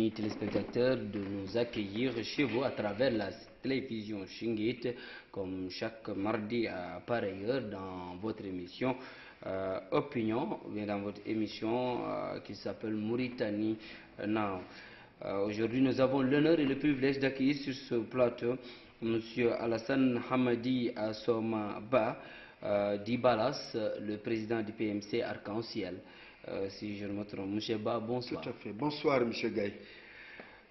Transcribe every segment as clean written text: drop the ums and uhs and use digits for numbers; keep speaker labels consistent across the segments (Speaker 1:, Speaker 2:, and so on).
Speaker 1: amis téléspectateurs, de nous accueillir chez vous à travers la télévision Shingit, comme chaque mardi à pareille heure dans votre émission Opinion, bien dans votre émission qui s'appelle Mauritanie Now. Aujourd'hui, nous avons l'honneur et le privilège d'accueillir sur ce plateau M. Alassane Hamadi Assoma Ba, d'Ibalas, le président du PMC Arc-en-Ciel. Si je ne me trompe, M. Ba, bonsoir.
Speaker 2: Tout à fait. Bonsoir, M. Gaye.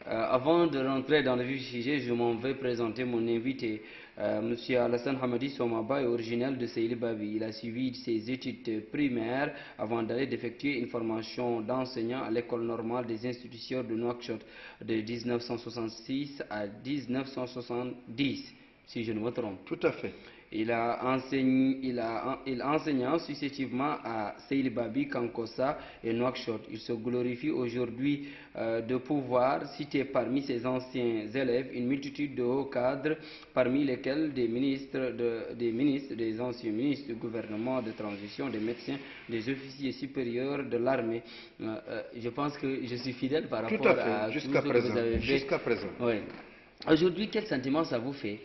Speaker 1: Avant de rentrer dans le vif du sujet, je m'en vais présenter mon invité. M. Alassane Hamadi Somaba est originaire de Seili Babi. Il a suivi ses études primaires avant d'aller d'effectuer une formation d'enseignant à l'école normale des institutions de Nouakchott de 1966 à 1970, si je ne me trompe.
Speaker 2: Tout à fait.
Speaker 1: Il enseignant successivement à Seili Babi, Kankossa et Nouakchott. Il se glorifie aujourd'hui de pouvoir citer parmi ses anciens élèves une multitude de hauts cadres, parmi lesquels des ministres, des anciens ministres du gouvernement de transition, des médecins, des officiers supérieurs de l'armée. Je pense que je suis fidèle par rapport à tout ce que vous avez fait.
Speaker 2: Jusqu'à présent.
Speaker 1: Oui. Aujourd'hui, quel sentiment ça vous fait?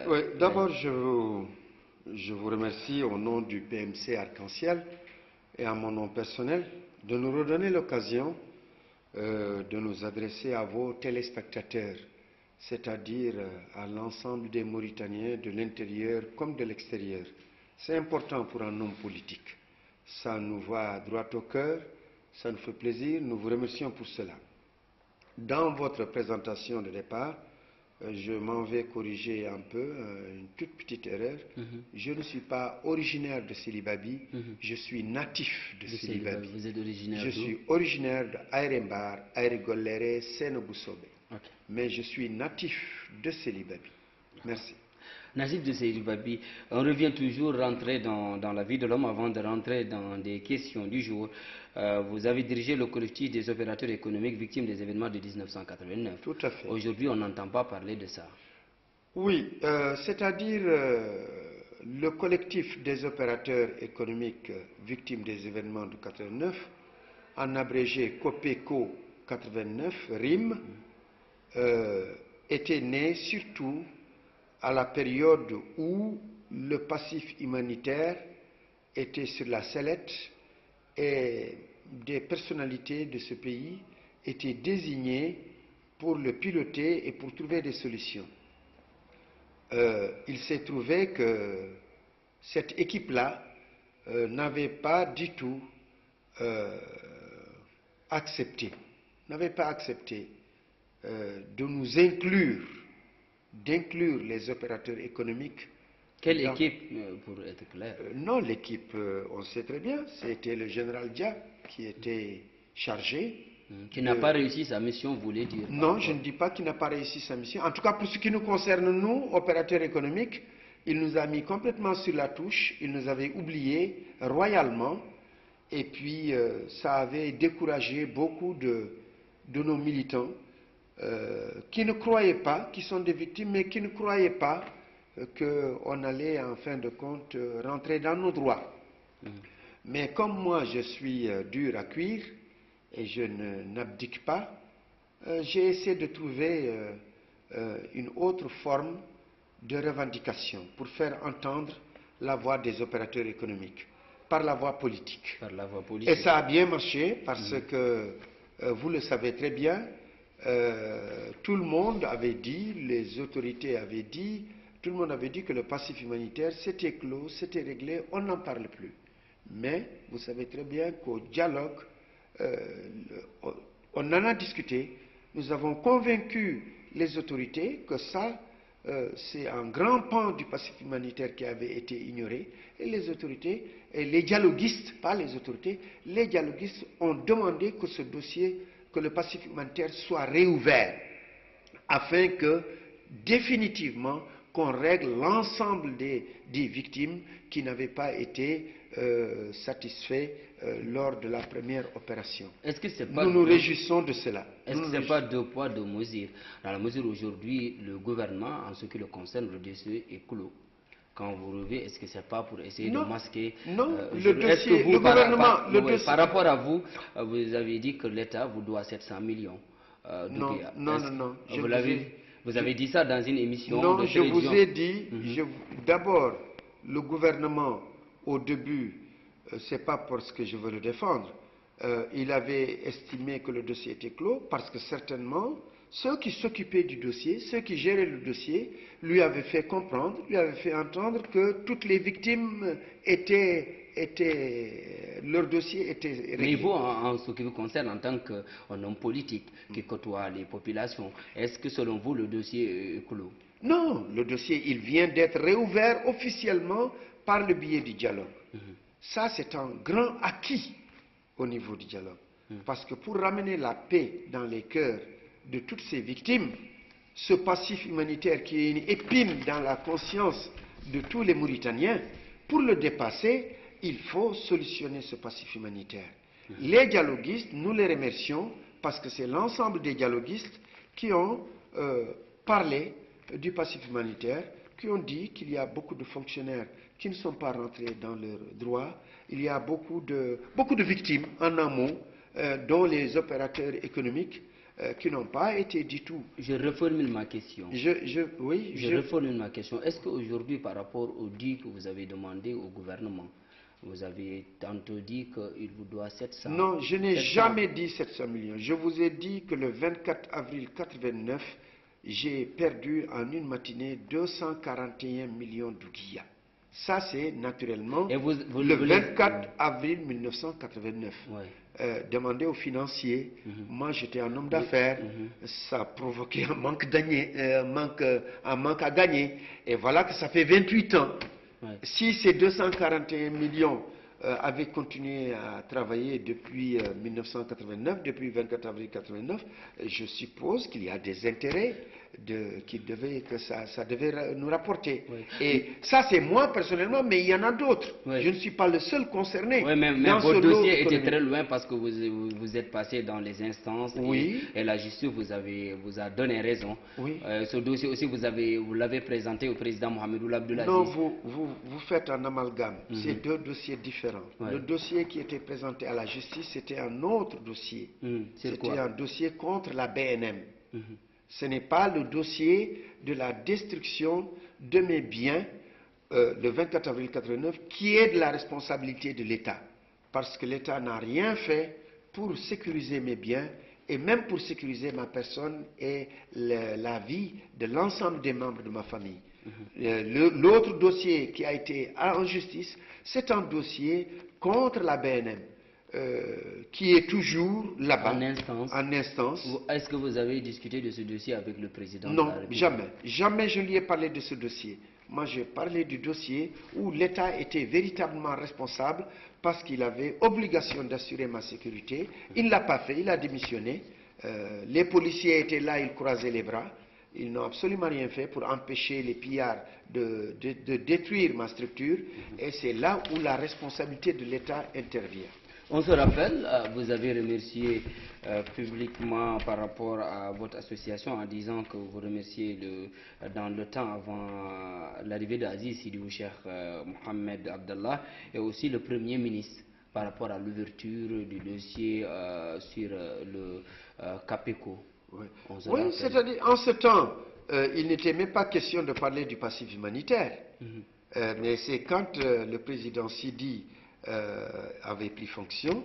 Speaker 2: Oui, d'abord, je vous remercie au nom du PMC Arc-en-Ciel et à mon nom personnel de nous redonner l'occasion de nous adresser à vos téléspectateurs, c'est-à-dire à l'ensemble des Mauritaniens de l'intérieur comme de l'extérieur. C'est important pour un homme politique. Ça nous va droit au cœur, ça nous fait plaisir, nous vous remercions pour cela. Dans votre présentation de départ, je m'en vais corriger un peu, une toute petite erreur. Je ne suis pas originaire de Seili Babi, je suis natif de Seili Babi.
Speaker 1: Vous êtes originaire
Speaker 2: Je suis originaire de Aérembar, Aérégoléré, Sénobousobé. Mais je suis natif de Seili Babi. Merci.
Speaker 1: Natif de Seili Babi, on revient toujours rentrer dans la vie de l'homme avant de rentrer dans des questions du jour. Vous avez dirigé le collectif des opérateurs économiques victimes des événements de 1989.
Speaker 2: Tout à fait.
Speaker 1: Aujourd'hui, on n'entend pas parler de ça.
Speaker 2: Oui, c'est-à-dire le collectif des opérateurs économiques victimes des événements de 89, en abrégé COPECO 89, RIM, était né surtout à la période où le passif humanitaire était sur la sellette et des personnalités de ce pays étaient désignées pour le piloter et pour trouver des solutions. Il s'est trouvé que cette équipe-là n'avait pas du tout accepté de nous d'inclure les opérateurs économiques.
Speaker 1: Quelle équipe, pour être clair?
Speaker 2: Non, l'équipe, on sait très bien, c'était le général Dia qui était chargé.
Speaker 1: Qui n'a pas réussi sa mission, vous voulez dire?
Speaker 2: Non, je ne dis pas qu'il n'a pas réussi sa mission. En tout cas, pour ce qui nous concerne, nous, opérateurs économiques, il nous a mis complètement sur la touche, il nous avait oubliés royalement, et puis ça avait découragé beaucoup de nos militants qui ne croyaient pas, qui sont des victimes, mais qui ne croyaient pas qu'on allait en fin de compte rentrer dans nos droits. Mais comme moi je suis dur à cuire et je n'abdique pas, j'ai essayé de trouver une autre forme de revendication pour faire entendre la voix des opérateurs économiques par la voie politique. Et ça a bien marché parce que, vous le savez très bien, tout le monde avait dit, les autorités avaient dit, tout le monde avait dit que le passif humanitaire c'était clos, c'était réglé, on n'en parle plus. Mais vous savez très bien qu'au dialogue, on en a discuté, nous avons convaincu les autorités que ça, c'est un grand pan du passif humanitaire qui avait été ignoré, et les autorités, et les dialoguistes, pas les autorités, les dialoguistes ont demandé que ce dossier, que le passif humanitaire soit réouvert, afin que, définitivement, qu'on règle l'ensemble des victimes qui n'avaient pas été satisfaits lors de la première opération. Nous nous réjouissons de cela.
Speaker 1: Est-ce que ce n'est pas deux poids, deux mesures? Dans la mesure où aujourd'hui, le gouvernement, en ce qui le concerne, le dossier est clos. Quand vous revez, est-ce que ce n'est pas pour essayer de masquer?
Speaker 2: Non, le dossier, le gouvernement...
Speaker 1: Par rapport à vous, vous avez dit que l'État vous doit 700 millions. Doumbouya.
Speaker 2: Non.
Speaker 1: Vous avez dit ça dans une émission
Speaker 2: non,
Speaker 1: de
Speaker 2: je vous
Speaker 1: télévision.
Speaker 2: ai dit, d'abord, le gouvernement, au début, c'est pas parce que je veux le défendre, il avait estimé que le dossier était clos, parce que certainement, ceux qui s'occupaient du dossier, ceux qui géraient le dossier, lui avaient fait comprendre, lui avaient fait entendre que toutes les victimes leur dossier était réglé.
Speaker 1: Mais vous, en ce qui vous concerne, en tant qu'un homme politique qui côtoie les populations, est-ce que selon vous, le dossier est clos?
Speaker 2: Non, le dossier, il vient d'être réouvert officiellement par le biais du dialogue. Ça, c'est un grand acquis au niveau du dialogue. Parce que pour ramener la paix dans les cœurs de toutes ces victimes, ce passif humanitaire qui est une épine dans la conscience de tous les Mauritaniens, pour le dépasser, il faut solutionner ce passif humanitaire. Les dialoguistes, nous les remercions parce que c'est l'ensemble des dialoguistes qui ont parlé du passif humanitaire, qui ont dit qu'il y a beaucoup de fonctionnaires qui ne sont pas rentrés dans leurs droits. Il y a beaucoup de victimes en amont, dont les opérateurs économiques qui n'ont pas été du tout.
Speaker 1: Je reformule ma question.
Speaker 2: Je
Speaker 1: reformule ma question. Est-ce qu'aujourd'hui, par rapport au dit que vous avez demandé au gouvernement, vous avez tantôt dit qu'il vous doit 700 millions?
Speaker 2: Non, je n'ai jamais dit 700 millions. Je vous ai dit que le 24 avril 89, j'ai perdu en une matinée 241 millions d'ouguiya. Ça, c'est naturellement le 24 avril 1989. Demandé aux financiers, moi j'étais un homme d'affaires, ça a provoqué un manque à gagner. Et voilà que ça fait 28 ans. Si ces 241 millions avaient continué à travailler depuis 1989, depuis 24 avril 1989, je suppose qu'il y a des intérêts que ça devait nous rapporter. Et ça, c'est moi personnellement, mais il y en a d'autres. Je ne suis pas le seul concerné.
Speaker 1: Oui, mais votre dossier était très loin parce que vous êtes passé dans les instances et la justice vous a donné raison. Ce dossier aussi, vous l'avez présenté au président Mohamedou Abdoulaye.
Speaker 2: Non, vous faites un amalgame. C'est deux dossiers différents. Le dossier qui était présenté à la justice, c'était un autre dossier. C'était un dossier contre la BNM. Ce n'est pas le dossier de la destruction de mes biens le 24 avril 1989 qui est de la responsabilité de l'État. Parce que l'État n'a rien fait pour sécuriser mes biens et même pour sécuriser ma personne et la vie de l'ensemble des membres de ma famille. L'autre dossier qui a été en justice, c'est un dossier contre la BNM. Qui est toujours là-bas, en instance.
Speaker 1: Est-ce que vous avez discuté de ce dossier avec le président?
Speaker 2: Non, jamais. Jamais je lui ai parlé de ce dossier. Moi, j'ai parlé du dossier où l'État était véritablement responsable parce qu'il avait obligation d'assurer ma sécurité. Il ne l'a pas fait, il a démissionné. Les policiers étaient là, ils croisaient les bras. Ils n'ont absolument rien fait pour empêcher les pillards de détruire ma structure. Et c'est là où la responsabilité de l'État intervient.
Speaker 1: On se rappelle, vous avez remercié publiquement par rapport à votre association en disant que vous remerciez dans le temps avant l'arrivée d'Aziz Sidi Bou Cheikh Mohamed Abdallah et aussi le Premier ministre par rapport à l'ouverture du dossier sur le CAPECO.
Speaker 2: Oui, c'est-à-dire en ce temps, il n'était même pas question de parler du passif humanitaire. Mais c'est quand le président Sidi avait pris fonction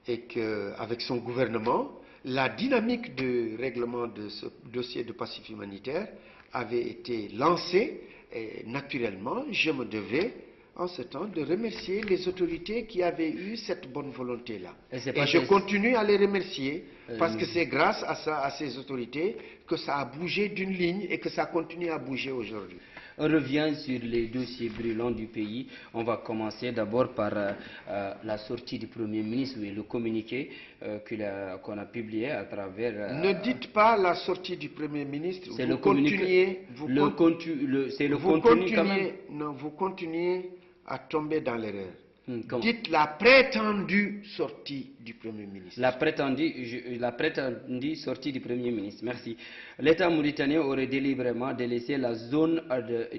Speaker 2: et qu'avec son gouvernement, la dynamique de règlement de ce dossier de passif humanitaire avait été lancée et naturellement, je me devais en ce temps de remercier les autorités qui avaient eu cette bonne volonté-là. Et je continue à les remercier parce que c'est grâce à ces autorités que ça a bougé d'une ligne et que ça continue à bouger aujourd'hui.
Speaker 1: On revient sur les dossiers brûlants du pays. On va commencer d'abord par la sortie du Premier ministre et le communiqué qu'on a publié à travers...
Speaker 2: Ne dites pas la sortie du Premier ministre.
Speaker 1: C'est le communiqué. C'est le contenu quand même.
Speaker 2: Non, vous continuez à tomber dans l'erreur. Dites la prétendue sortie du Premier ministre.
Speaker 1: La prétendue sortie du Premier ministre, merci. L'État mauritanien aurait délibérément délaissé la zone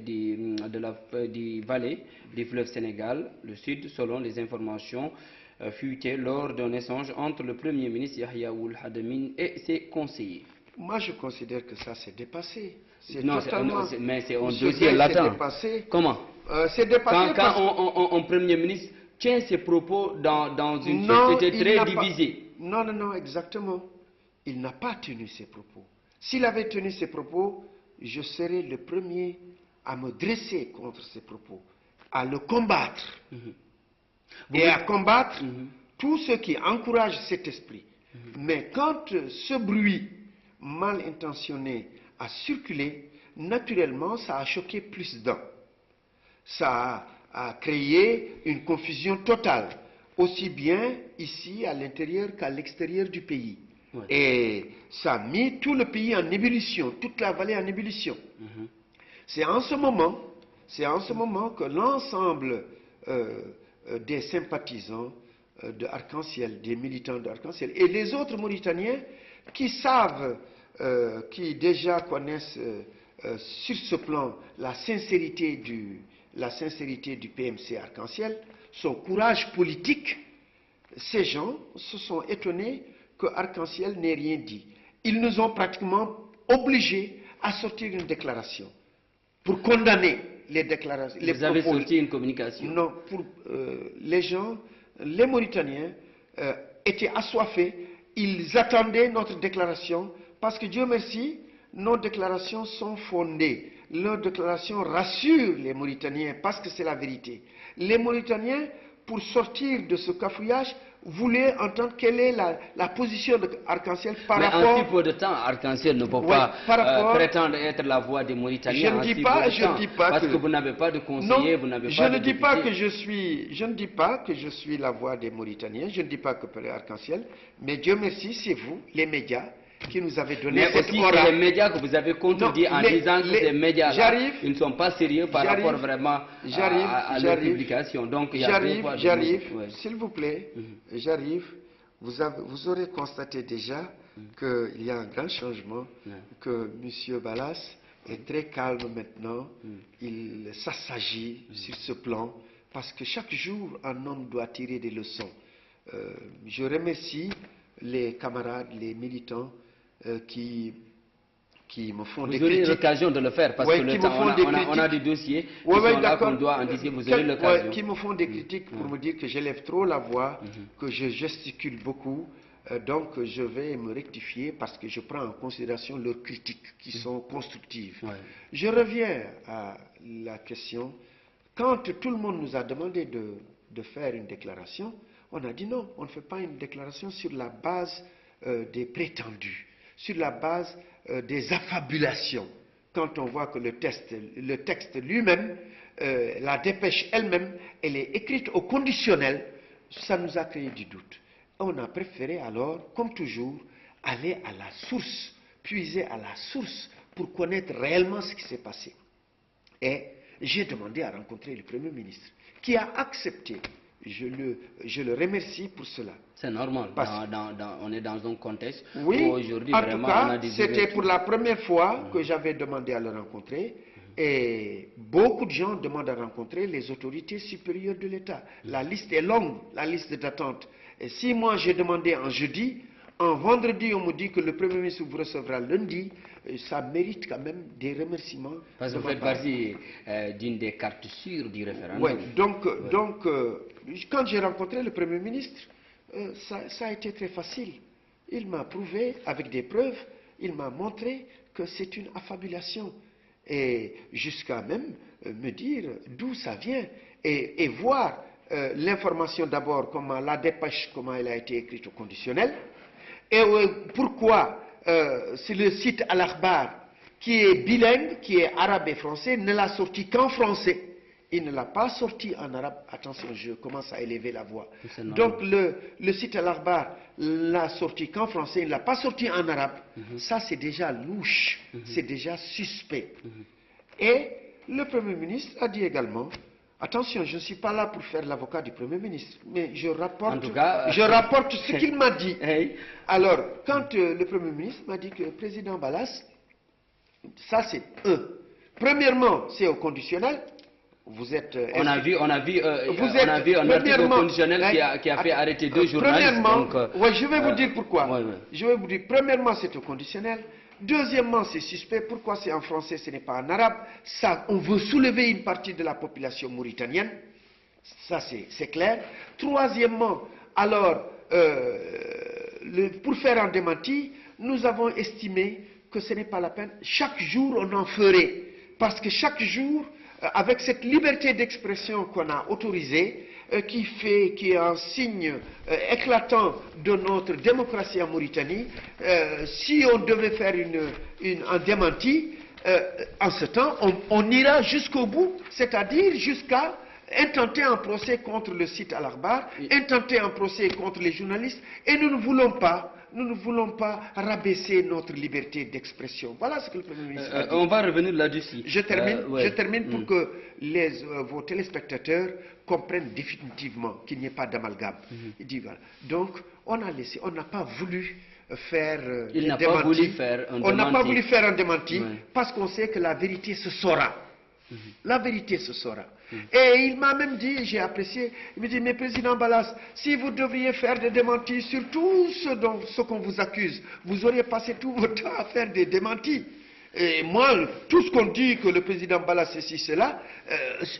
Speaker 1: du Valais du fleuve Sénégal, le sud, selon les informations fuité lors d'un échange entre le Premier ministre Yahya Ould Hadamine et ses conseillers.
Speaker 2: Moi, je considère que ça s'est dépassé.
Speaker 1: Non,
Speaker 2: Totalement...
Speaker 1: mais c'est un dossier latent. Comment
Speaker 2: C'est dépassé
Speaker 1: quand un Premier ministre tient ses propos dans une société très divisée.
Speaker 2: Non, non, non, exactement. Il n'a pas tenu ses propos. S'il avait tenu ses propos, je serais le premier à me dresser contre ses propos, à le combattre. Et à combattre tous ceux qui encouragent cet esprit. Mais quand ce bruit mal intentionné a circulé, naturellement, ça a choqué plus d'un. Ça a créé une confusion totale, aussi bien ici à l'intérieur qu'à l'extérieur du pays. Ouais. Et ça a mis tout le pays en ébullition, toute la vallée en ébullition. C'est en ce moment que l'ensemble des sympathisants de Arc-en-Ciel, des militants d'Arc-en-Ciel et les autres Mauritaniens qui savent, qui déjà connaissent sur ce plan la sincérité du PMC Arc-en-Ciel, son courage politique, ces gens se sont étonnés que Arc-en-Ciel n'ait rien dit. Ils nous ont pratiquement obligés à sortir une déclaration pour condamner les déclarations.
Speaker 1: Vous avez sorti une communication?
Speaker 2: Non, pour les gens, les Mauritaniens étaient assoiffés, ils attendaient notre déclaration parce que Dieu merci, nos déclarations sont fondées. Nos déclarations rassurent les Mauritaniens parce que c'est la vérité. Les Mauritaniens, pour sortir de ce cafouillage, voulaient entendre quelle est la position d'Arc-en-Ciel par rapport...
Speaker 1: Mais en si peu de temps, Arc-en-Ciel ne peut pas prétendre être la voix des Mauritaniens.
Speaker 2: Je ne dis pas
Speaker 1: parce que vous n'avez pas de conseiller, vous n'avez pas de député.
Speaker 2: Je ne dis pas que je suis la voix des Mauritaniens, je ne dis pas que Arc-en-Ciel, mais Dieu merci, c'est vous, les médias, qui nous avez donné cette
Speaker 1: aura. Mais aussi les médias que vous avez contredit en disant que ces médias-là, ils ne sont pas sérieux par rapport vraiment à leur publication. Donc
Speaker 2: j'arrive, s'il vous plaît, j'arrive. Vous aurez constaté déjà qu'il y a un grand changement, que M. Balas est très calme maintenant, il s'assagit sur ce plan, parce que chaque jour, un homme doit tirer des leçons. Je remercie les camarades, les militants, qui me font des critiques.
Speaker 1: Vous aurez l'occasion de le faire parce que le temps, on a des dossiers qui sont là qu'on doit anticiper. Vous aurez l'occasion.
Speaker 2: Qui me font des critiques pour me dire que j'élève trop la voix, que je gesticule beaucoup. Donc je vais me rectifier parce que je prends en considération leurs critiques qui sont constructives. Je reviens à la question. Quand tout le monde nous a demandé de faire une déclaration, on a dit non, on ne fait pas une déclaration sur la base des prétendus, sur la base des affabulations. Quand on voit que le texte lui-même, la dépêche elle-même, elle est écrite au conditionnel, ça nous a créé du doute. On a préféré alors, comme toujours, aller à la source, puiser à la source pour connaître réellement ce qui s'est passé. Et j'ai demandé à rencontrer le Premier ministre, qui a accepté. Je le remercie pour cela.
Speaker 1: C'est normal. On est dans un contexte
Speaker 2: où aujourd'hui,
Speaker 1: vraiment,
Speaker 2: on a des... C'était pour la première fois que j'avais demandé à le rencontrer. Et beaucoup de gens demandent à rencontrer les autorités supérieures de l'État. La liste est longue, la liste d'attente. Et si moi j'ai demandé en jeudi, en vendredi on me dit que le Premier ministre vous recevra lundi, ça mérite quand même des remerciements.
Speaker 1: Parce que vous faites partie d'une des cartes sûres du référendum.
Speaker 2: Oui, donc quand j'ai rencontré le Premier ministre, ça a été très facile. Il m'a prouvé avec des preuves, il m'a montré que c'est une affabulation. Et jusqu'à même me dire d'où ça vient et voir l'information d'abord, comment la dépêche, comment elle a été écrite au conditionnel, et pourquoi c'est le site Al-Akhbar qui est bilingue, qui est arabe et français, ne l'a sorti qu'en français. Il ne l'a pas sorti en arabe. Attention, je commence à élever la voix. Donc le site Al-Akhbar l'a sorti qu'en français, il ne l'a pas sorti en arabe. Ça c'est déjà louche, c'est déjà suspect. Et le Premier ministre a dit également, attention, je ne suis pas là pour faire l'avocat du Premier ministre, mais je rapporte ce qu'il m'a dit. Alors, quand le Premier ministre m'a dit que le président Balas, ça c'est premièrement, c'est au conditionnel. Vous êtes...
Speaker 1: on a vu un article conditionnel qui a fait arrêter 2 journalistes.
Speaker 2: Premièrement, je vais vous dire pourquoi.
Speaker 1: Ouais.
Speaker 2: Je vais vous dire, premièrement, c'est au conditionnel. Deuxièmement, c'est suspect. Pourquoi c'est en français, ce n'est pas en arabe? Ça, on veut soulever une partie de la population mauritanienne. Ça, c'est clair. Troisièmement, alors, pour faire un démenti, nous avons estimé que ce n'est pas la peine. Chaque jour, on en ferait. Parce que chaque jour, avec cette liberté d'expression qu'on a autorisée, qui est un signe éclatant de notre démocratie en Mauritanie, si on devait faire un démenti, en ce temps, on ira jusqu'au bout, c'est-à-dire jusqu'à intenter un procès contre le site Al-Akhbar, intenter un procès contre les journalistes, et nous ne voulons pas rabaisser notre liberté d'expression. Voilà ce que le Premier ministre a dit.
Speaker 1: On va revenir là-dessus.
Speaker 2: Je termine pour que vos téléspectateurs comprennent définitivement qu'il n'y ait pas d'amalgame. Il dit voilà. Donc, on n'a pas voulu faire un démenti. On n'a pas voulu faire un démenti parce qu'on sait que la vérité se saura. La vérité se saura. Et il m'a même dit, j'ai apprécié, il me dit, mais Président Balas, si vous devriez faire des démentis sur tout ce qu'on vous accuse, vous auriez passé tout votre temps à faire des démentis. Et moi, tout ce qu'on dit que le Président Balas ceci, cela,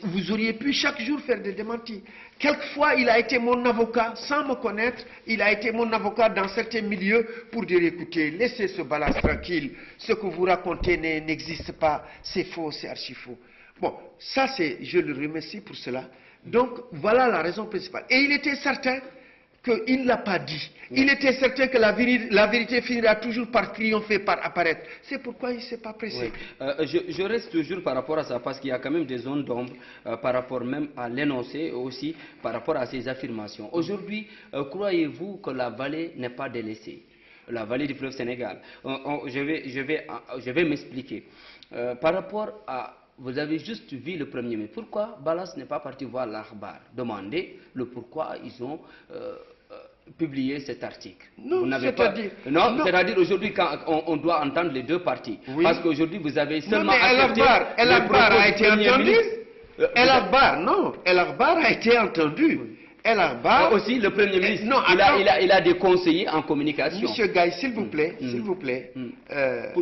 Speaker 2: vous auriez pu chaque jour faire des démentis. Quelquefois, il a été mon avocat, sans me connaître, il a été mon avocat dans certains milieux pour dire, écoutez, laissez ce Balas tranquille, ce que vous racontez n'existe pas, c'est faux, c'est archi faux. Bon, ça je le remercie pour cela. Donc, voilà la raison principale. Et il était certain qu'il ne l'a pas dit. Il était certain que la vérité finira toujours par triompher, par apparaître. C'est pourquoi il ne s'est pas pressé.
Speaker 1: Je reste toujours par rapport à ça, parce qu'il y a quand même des zones d'ombre par rapport même à l'énoncé, et aussi par rapport à ces affirmations. Aujourd'hui, croyez-vous que la vallée n'est pas délaissée? La vallée du fleuve Sénégal. Je vais m'expliquer. Par rapport à... Vous avez juste vu le Premier ministre. Pourquoi Balas n'est pas parti voir l'Akhbar? Demander le pourquoi ils ont publié cet article.
Speaker 2: Non,
Speaker 1: c'est-à-dire aujourd'hui quand on doit entendre les deux parties. Oui. Parce qu'aujourd'hui vous avez seulement accepté...
Speaker 2: El-Akhbar a été entendu. El-Akhbar a été entendu.
Speaker 1: Aussi le Premier ministre, il a des conseillers en communication.
Speaker 2: Monsieur Gaye, s'il vous plaît,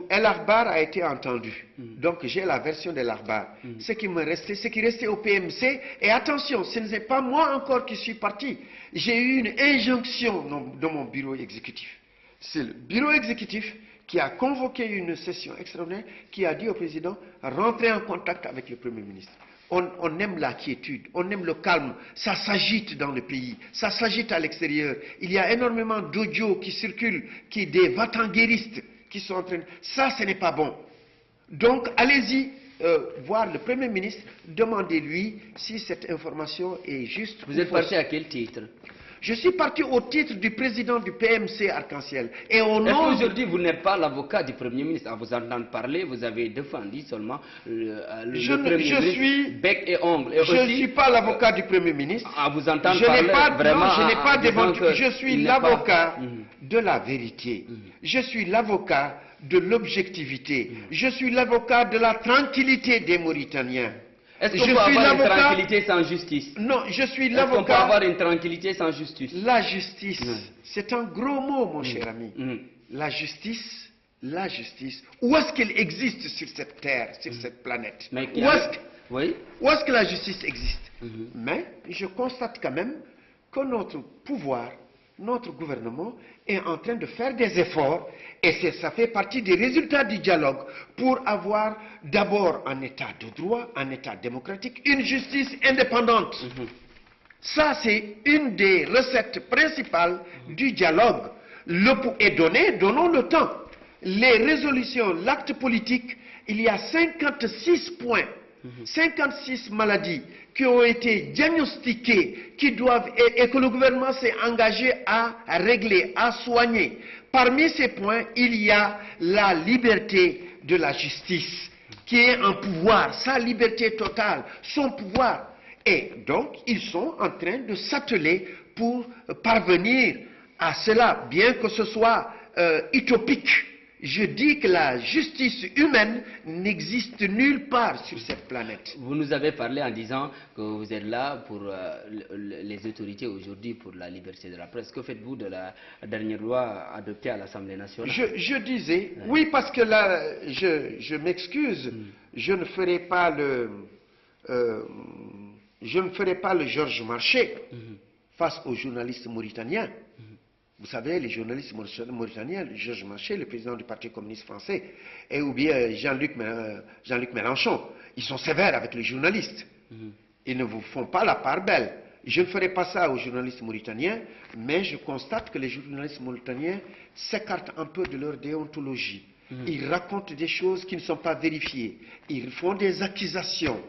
Speaker 2: El-Akhbar a été entendu. Donc j'ai la version de El-Akhbar. Ce qui restait au PMC, et attention, ce n'est pas moi encore qui suis parti. J'ai eu une injonction de mon bureau exécutif. C'est le bureau exécutif qui a convoqué une session extraordinaire, qui a dit au président, rentrez en contact avec le Premier ministre. On aime la quiétude, on aime le calme, ça s'agite dans le pays, ça s'agite à l'extérieur. Il y a énormément d'audio qui circulent, des vatanguéristes qui sont en train... Ça, ce n'est pas bon. Donc, allez-y voir le Premier ministre, demandez-lui si cette information est juste.
Speaker 1: Vous êtes parti à quel titre?
Speaker 2: Je suis parti au titre du président du PMC Arc-en-Ciel.
Speaker 1: Est-ce qu'aujourd'hui vous n'êtes pas l'avocat du Premier ministre? À vous entendre parler, vous avez défendu seulement le Premier ministre bec et ongle.
Speaker 2: Je ne suis pas l'avocat du Premier ministre.
Speaker 1: À vous entendre parler, vraiment...
Speaker 2: je n'ai pas démenti. Je suis l'avocat de la vérité. Je suis l'avocat de l'objectivité. Je suis l'avocat de la tranquillité des Mauritaniens.
Speaker 1: Est-ce qu'on peut avoir une tranquillité sans justice?
Speaker 2: Non, je suis l'avocat...
Speaker 1: Est-ce qu'on peut avoir une tranquillité sans justice?
Speaker 2: La justice, c'est un gros mot, mon cher ami. La justice, où est-ce qu'elle existe sur cette terre, sur cette planète? Où est-ce que la justice existe? Mais je constate quand même que notre pouvoir, notre gouvernement est en train de faire des efforts, et ça fait partie des résultats du dialogue, pour avoir d'abord un état de droit, un état démocratique, une justice indépendante. Ça, c'est une des recettes principales du dialogue. Donnons le temps. Les résolutions, l'acte politique, il y a 56 points, 56 maladies qui ont été diagnostiquées, et que le gouvernement s'est engagé à régler, à soigner. Parmi ces points, il y a la liberté de la justice, qui est un pouvoir, sa liberté totale, son pouvoir. Et donc, ils sont en train de s'atteler pour parvenir à cela, bien que ce soit utopique. Je dis que la justice humaine n'existe nulle part sur cette planète.
Speaker 1: Vous nous avez parlé en disant que vous êtes là pour les autorités aujourd'hui pour la liberté de la presse. Que faites-vous de la dernière loi adoptée à l'Assemblée nationale?
Speaker 2: Je disais, oui, parce que là, je m'excuse, je ne ferai pas le Georges Marchais face aux journalistes mauritaniens. Vous savez, les journalistes mauritaniens, Georges Marchais, le président du Parti communiste français, et ou bien Jean-Luc Mélenchon, ils sont sévères avec les journalistes. Ils ne vous font pas la part belle. Je ne ferai pas ça aux journalistes mauritaniens, mais je constate que les journalistes mauritaniens s'écartent un peu de leur déontologie. Ils racontent des choses qui ne sont pas vérifiées. Ils font des accusations.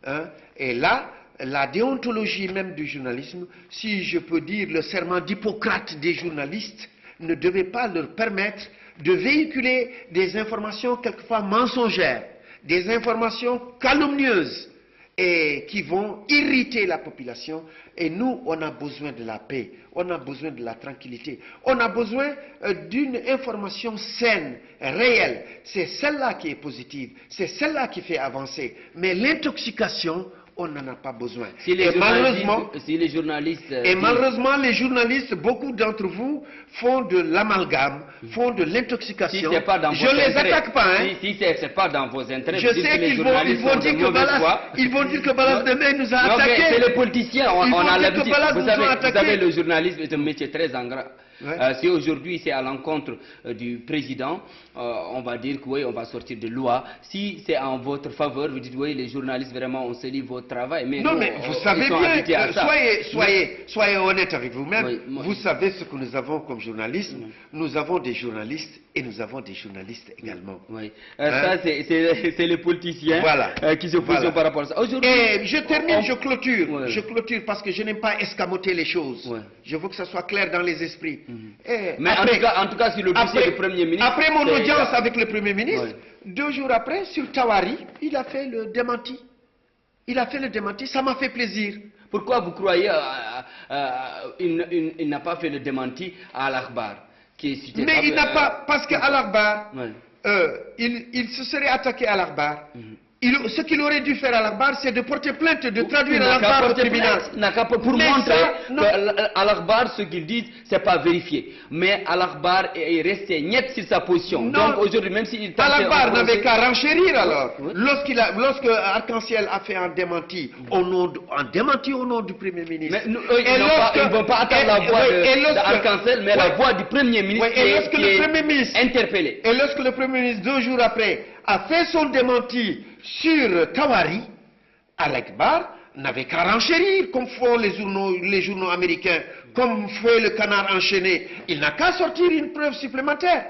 Speaker 2: Hein, et là, la déontologie même du journalisme, si je peux dire le serment d'Hippocrate des journalistes, ne devait pas leur permettre de véhiculer des informations quelquefois mensongères, des informations calomnieuses et qui vont irriter la population. Et nous, on a besoin de la paix, on a besoin de la tranquillité, on a besoin d'une information saine, réelle. C'est celle-là qui est positive, c'est celle-là qui fait avancer. Mais l'intoxication, on n'en a pas besoin.
Speaker 1: Malheureusement,
Speaker 2: les journalistes, beaucoup d'entre vous font de l'amalgame, font de l'intoxication.
Speaker 1: Si je
Speaker 2: ne les attaque pas. Hein.
Speaker 1: Si ce n'est pas dans vos intérêts,
Speaker 2: je sais qu'ils vont dire que Balas demain nous a attaqués.
Speaker 1: C'est les politiciens, on a l'habitude. Vous savez, le journalisme est un métier très ingrat. Si aujourd'hui c'est à l'encontre du président, on va dire que oui, on va sortir de loi. Si c'est en votre faveur, vous dites oui, les journalistes vraiment on se livre votre travail. Mais
Speaker 2: non, mais vous savez bien, soyez honnête avec vous-même. Oui, vous savez ce que nous avons comme journalisme. Nous avons des journalistes et nous avons des journalistes également.
Speaker 1: Oui. Ça, c'est les politiciens qui se posent par rapport à ça.
Speaker 2: Et je termine, je clôture. Je clôture parce que je n'aime pas escamoter les choses. Je veux que ça soit clair dans les esprits.
Speaker 1: Mais après, en tout cas, sur le dossier du Premier ministre...
Speaker 2: Après mon audience avec le Premier ministre, 2 jours après, sur Tawari, il a fait le démenti. Il a fait le démenti, ça m'a fait plaisir.
Speaker 1: Pourquoi vous croyez il n'a pas fait le démenti à Al-Akhbar
Speaker 2: Mais il n'a pas, parce qu'à Al-Akhbar, il se serait attaqué à Al-Akhbar. Ce qu'il aurait dû faire à l'Akhbar, c'est de porter plainte, de traduire l'Akhbar au tribunal.
Speaker 1: Pour montrer qu'à l'Akhbar, ce qu'ils disent, ce n'est pas vérifié. Mais l'Akhbar est resté net sur sa position.
Speaker 2: Non.
Speaker 1: Donc aujourd'hui, même s'il
Speaker 2: l'Akhbar n'avait qu'à renchérir alors. Lorsque Arc-en-Ciel a fait un démenti au nom du Premier ministre.
Speaker 1: Mais ils ne vont pas attendre la voix d'Arc-en-Ciel, mais la voix du Premier ministre qui est interpellé.
Speaker 2: Et lorsque le Premier ministre, 2 jours après, a fait son démenti sur Tawari, Al-Akhbar n'avait qu'à renchérir, comme font les journaux américains, comme fait le Canard enchaîné. Il n'a qu'à sortir une preuve supplémentaire.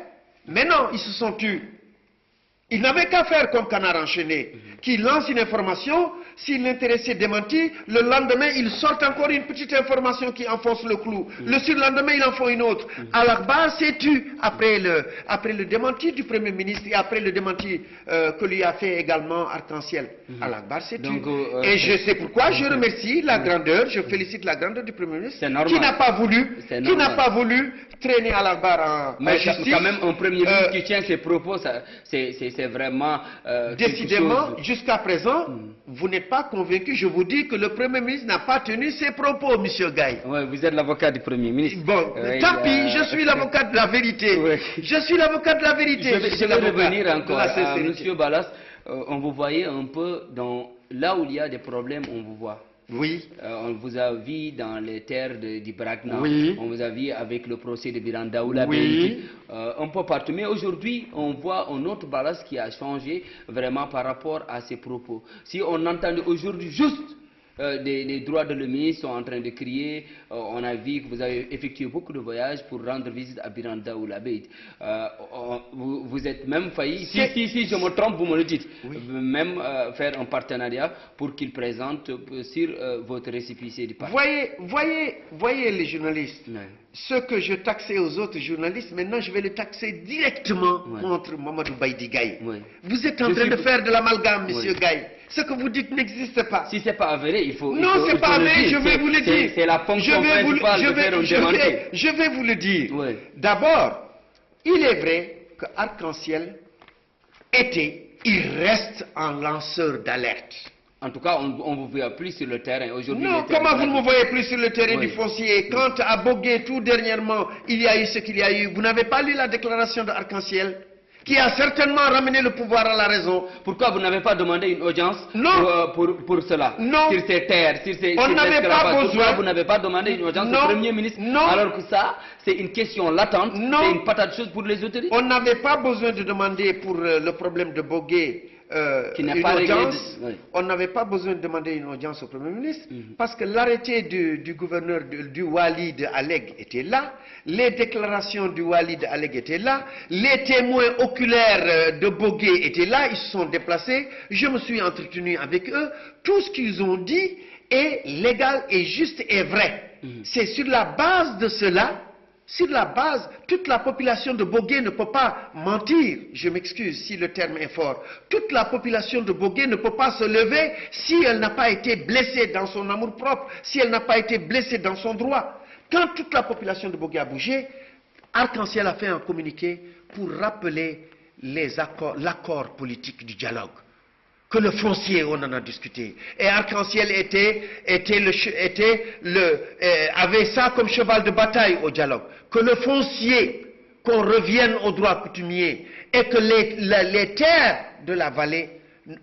Speaker 2: Mais non, ils se sont tus. Il n'avait qu'à faire comme Canard enchaîné, qui lance une information, si l'intéressé est démenti, le lendemain, il sort encore une petite information qui enfonce le clou. Le surlendemain, il en faut une autre. Al-Akhbar s'est tu après le démenti du Premier ministre et après le démenti que lui a fait également Arc-en-Ciel. Al-Akhbar s'est tu. Et je sais pourquoi, je remercie la grandeur, je félicite la grandeur du Premier ministre, qui n'a pas voulu traîner Al-Akhbar en justice.
Speaker 1: Mais quand même, un Premier ministre qui tient ses propos, c'est vraiment...
Speaker 2: décidément, jusqu'à présent, vous n'êtes pas convaincu. Je vous dis que le Premier ministre n'a pas tenu ses propos, M. Gaye.
Speaker 1: Oui, vous êtes l'avocat du Premier ministre.
Speaker 2: Bon, tant pis, je suis l'avocat de la vérité. Je suis l'avocat de la vérité.
Speaker 1: Je vais revenir encore à M. Balas. On vous voyait un peu là où il y a des problèmes, on vous voit.
Speaker 2: Oui.
Speaker 1: On vous a vu dans les terres du Brakna.
Speaker 2: Oui.
Speaker 1: On vous a vu avec le procès de Birandaoula.
Speaker 2: Oui.
Speaker 1: Un peu partout. Mais aujourd'hui, on voit un autre Balas qui a changé vraiment par rapport à ses propos. Si on entendait aujourd'hui juste les droits de l'homme sont en train de crier. On a vu que vous avez effectué beaucoup de voyages pour rendre visite à Biranda ou la Beit. Vous êtes même failli, si je me trompe, vous me le dites, même faire un partenariat pour qu'ils présentent sur votre récépissé du parti.
Speaker 2: Voyez les journalistes. Ce que je taxais aux autres journalistes, maintenant je vais le taxer directement contre Mamadou Baïdi Gaye. Vous êtes en train de faire de l'amalgame, monsieur Gaye. Ce que vous dites n'existe pas.
Speaker 1: Si ce n'est pas avéré, il faut...
Speaker 2: Non, ce n'est pas avéré, je vais vous le dire.
Speaker 1: C'est la fonction principale de faire un démenti.
Speaker 2: Je vais vous le dire. D'abord, il est vrai que Arc-en-Ciel était, il reste un lanceur d'alerte.
Speaker 1: En tout cas, on vous voit plus sur le terrain. Aujourd'hui,
Speaker 2: non, comment vous ne me voyez plus sur le terrain du foncier? Quand à Bogué, tout dernièrement, il y a eu ce qu'il y a eu, vous n'avez pas lu la déclaration de Arc-en-Ciel qui a certainement ramené le pouvoir à la raison.
Speaker 1: Pourquoi vous n'avez pas demandé une audience pour cela?
Speaker 2: Non.
Speaker 1: Sur ces terres, sur ces...
Speaker 2: On n'avait pas besoin.
Speaker 1: Pourquoi vous n'avez pas demandé une audience au Premier ministre?
Speaker 2: Non.
Speaker 1: Alors que ça, c'est une question latente, c'est une patate chaude pour les autorités.
Speaker 2: On n'avait pas besoin de demander pour le problème de Bogué une audience. On n'avait pas besoin de demander une audience au Premier ministre parce que l'arrêté du gouverneur du Wali de Alleg était là, les déclarations du Wali de Alleg étaient là, les témoins oculaires de Bogué étaient là, ils se sont déplacés, je me suis entretenu avec eux, tout ce qu'ils ont dit est légal et juste et vrai. C'est sur la base de cela. Sur la base, toute la population de Bogué ne peut pas mentir, je m'excuse si le terme est fort, toute la population de Bogué ne peut pas se lever si elle n'a pas été blessée dans son amour-propre, si elle n'a pas été blessée dans son droit. Quand toute la population de Bogué a bougé, Arc-en-Ciel a fait un communiqué pour rappeler l'accord politique du dialogue. Que le foncier, on en a discuté. Et Arc-en-Ciel avait ça comme cheval de bataille au dialogue. Que le foncier, qu'on revienne au droit coutumier, et que les terres de la vallée,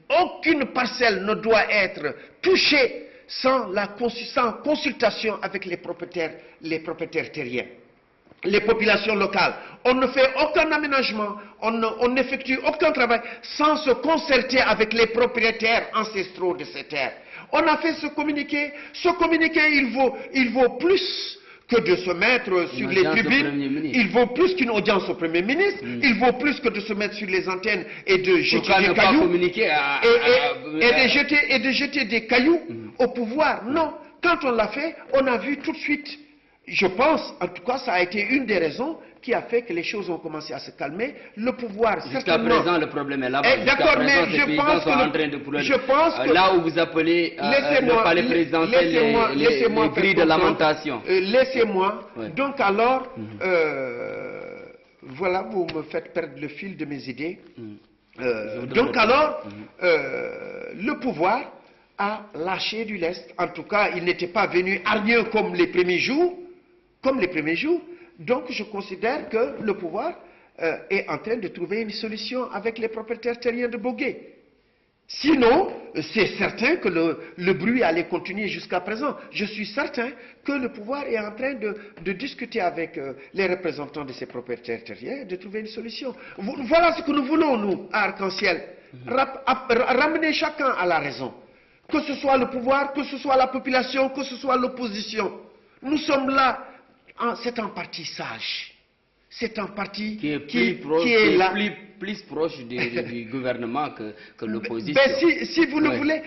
Speaker 2: aucune parcelle ne doit être touchée sans consultation avec les propriétaires terriens. Les populations locales. On ne fait aucun aménagement, on n'effectue aucun travail sans se concerter avec les propriétaires ancestraux de ces terres. On a fait ce communiqué. Ce communiqué, il vaut plus que de se mettre sur les tribunes. Il vaut plus qu'une audience au Premier ministre. Il vaut plus que de se mettre sur les antennes et de jeter des cailloux. Et de jeter des cailloux au pouvoir. Non. Quand on l'a fait, on a vu tout de suite. Je pense, en tout cas, ça a été une des raisons qui a fait que les choses ont commencé à se calmer. Le pouvoir,
Speaker 1: jusqu'à présent, le problème est là.
Speaker 2: D'accord, mais je pense que
Speaker 1: là où vous appelez le palais présidentiel les grilles de lamentation.
Speaker 2: Laissez-moi. Ouais. Donc alors, voilà, vous me faites perdre le fil de mes idées. Donc alors, le pouvoir a lâché du lest. En tout cas, il n'était pas venu hargneux comme les premiers jours. Donc je considère que le pouvoir est en train de trouver une solution avec les propriétaires terriens de Bogué. Sinon, c'est certain que le bruit allait continuer jusqu'à présent. Je suis certain que le pouvoir est en train de discuter avec les représentants de ces propriétaires terriens et de trouver une solution. Voilà ce que nous voulons, nous, à Arc-en-Ciel. Ramener chacun à la raison. Que ce soit le pouvoir, que ce soit la population, que ce soit l'opposition. Nous sommes là. C'est un parti sage. C'est un parti qui est
Speaker 1: plus proche du gouvernement que l'opposition.
Speaker 2: Si vous le voulez,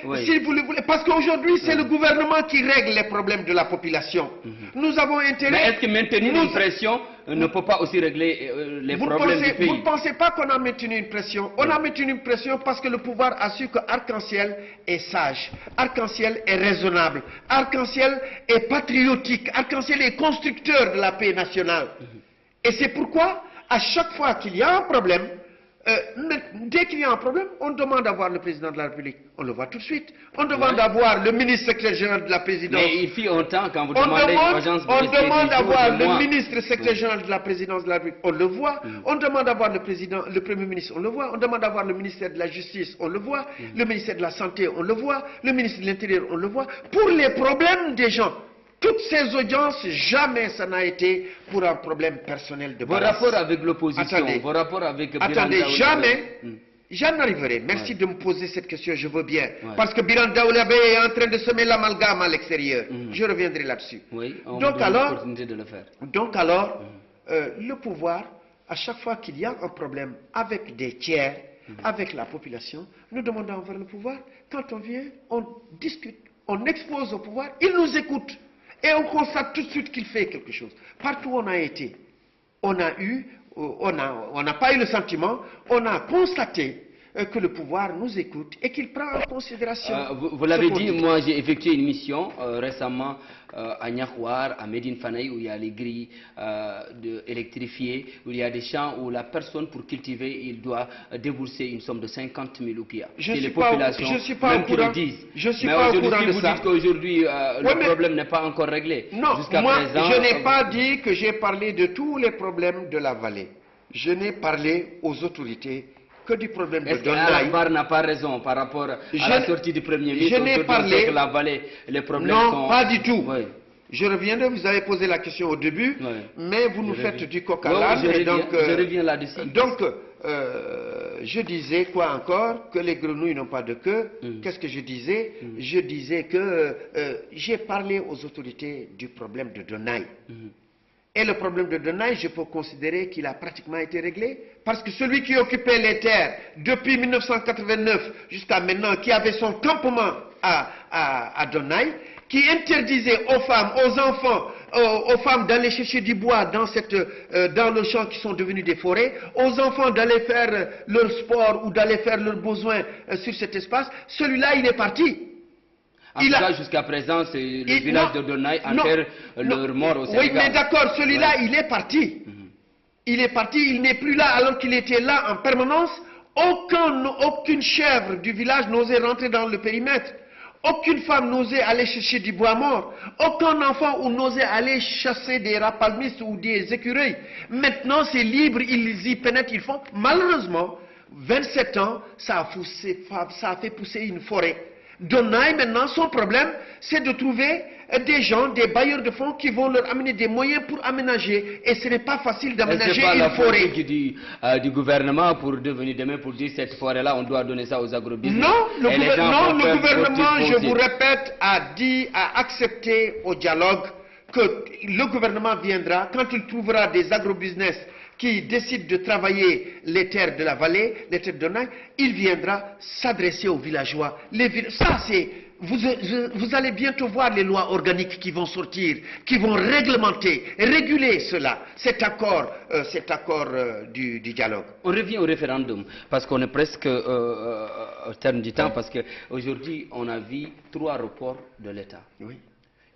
Speaker 2: parce qu'aujourd'hui c'est le gouvernement qui règle les problèmes de la population. Nous avons intérêt.
Speaker 1: Mais est-ce que maintenir une pression ne peut pas aussi régler les problèmes du pays?
Speaker 2: Vous ne pensez pas qu'on a maintenu une pression? On a maintenu une pression parce que le pouvoir a su que Arc-en-Ciel est sage, Arc-en-Ciel est raisonnable, Arc-en-Ciel est patriotique, Arc-en-Ciel est constructeur de la paix nationale. Et c'est pourquoi, à chaque fois qu'il y a un problème, dès qu'il y a un problème, on demande à voir le président de la République. On le voit tout de suite. On demande à voir le ministre secrétaire général de la présidence.
Speaker 1: Mais il fit autant quand vous demandez une agence de
Speaker 2: on demande à voir le ministre secrétaire général de la présidence de la République. On le voit. On demande à voir le premier ministre. On le voit. On demande à voir le ministère de la Justice. On le voit. Le ministère de la Santé. On le voit. Le ministre de l'Intérieur. On le voit. Pour les problèmes des gens. Toutes ces audiences, jamais ça n'a été pour un problème personnel de base.
Speaker 1: Vos rapports avec l'opposition, vos rapports avec
Speaker 2: Attendez, jamais, j'en arriverai. Merci de me poser cette question, je veux bien. Parce que Biran Daoulabé est en train de semer l'amalgame à l'extérieur. Je reviendrai là-dessus.
Speaker 1: Oui,
Speaker 2: donc alors,
Speaker 1: de le faire.
Speaker 2: Donc alors, le pouvoir, à chaque fois qu'il y a un problème avec des tiers, avec la population, nous demandons vers le pouvoir. Quand on vient, on discute, on expose au pouvoir, il nous écoute. Et on constate tout de suite qu'il fait quelque chose. Partout où on a été, on n'a pas eu le sentiment, on a constaté que le pouvoir nous écoute et qu'il prend en considération.
Speaker 1: Vous l'avez dit, moi j'ai effectué une mission récemment à Niakhouar, à Médine Fanaï, où il y a les grilles électrifiées, où il y a des champs où la personne pour cultiver, il doit débourser une somme de 50 000 oukiya.
Speaker 2: Je ne suis pas au courant.
Speaker 1: Je suis pas au courant de ça. Vous dites qu'aujourd'hui le problème n'est pas encore réglé.
Speaker 2: Non, moi je n'ai pas dit que j'ai parlé de tous les problèmes de la vallée. Je n'ai parlé aux autorités que du problème de Donaï.
Speaker 1: Est-ce qu'Alabar n'a pas raison par rapport à la sortie du Premier ministre?
Speaker 2: Je n'ai parlé...
Speaker 1: que la vallée, les problèmes
Speaker 2: non,
Speaker 1: sont...
Speaker 2: pas du tout.
Speaker 1: Oui.
Speaker 2: Je reviendrai, vous avez posé la question au début,
Speaker 1: oui.
Speaker 2: Mais vous nous faites du coq à l'âne.
Speaker 1: Je reviens là-dessus.
Speaker 2: Donc, je disais quoi encore? Que les grenouilles n'ont pas de queue. Qu'est-ce que je disais? Je disais que j'ai parlé aux autorités du problème de Donaï. Et le problème de Donaï, je peux considérer qu'il a pratiquement été réglé. Parce que celui qui occupait les terres depuis 1989 jusqu'à maintenant, qui avait son campement à Donaï, qui interdisait aux femmes, aux enfants, aux femmes d'aller chercher du bois dans le champ qui sont devenus des forêts, aux enfants d'aller faire leur sport ou d'aller faire leurs besoins sur cet espace, celui-là, il est parti.
Speaker 1: En tout cas, jusqu'à présent, c'est le village de Donaï enterre leur mort au Sénégal.
Speaker 2: Oui, mais d'accord, celui-là, il est parti. Il est parti, il n'est plus là alors qu'il était là en permanence. Aucune chèvre du village n'osait rentrer dans le périmètre. Aucune femme n'osait aller chercher du bois mort. Aucun enfant n'osait aller chasser des rapalmistes ou des écureuils. Maintenant, c'est libre, ils y pénètrent, ils font. Malheureusement, 27 ans, ça a fait pousser une forêt. Donaï, maintenant, son problème, c'est de trouver des gens, des bailleurs de fonds qui vont leur amener des moyens pour aménager. Et ce n'est pas facile d'aménager une forêt.
Speaker 1: Du gouvernement pour devenir demain pour dire cette forêt-là, on doit donner ça aux agrobusiness.
Speaker 2: Non, le gouvernement, je vous répète, a accepté au dialogue que le gouvernement viendra quand il trouvera des agrobusiness qui décide de travailler les terres de la vallée, les terres de Donaï, il viendra s'adresser aux villageois. Ça, c'est... Vous allez bientôt voir les lois organiques qui vont sortir, qui vont réglementer, réguler cela, cet accord du dialogue.
Speaker 1: On revient au référendum, parce qu'on est presque au terme du temps, parce qu'aujourd'hui, on a vu 3 reports de l'État.
Speaker 2: Oui.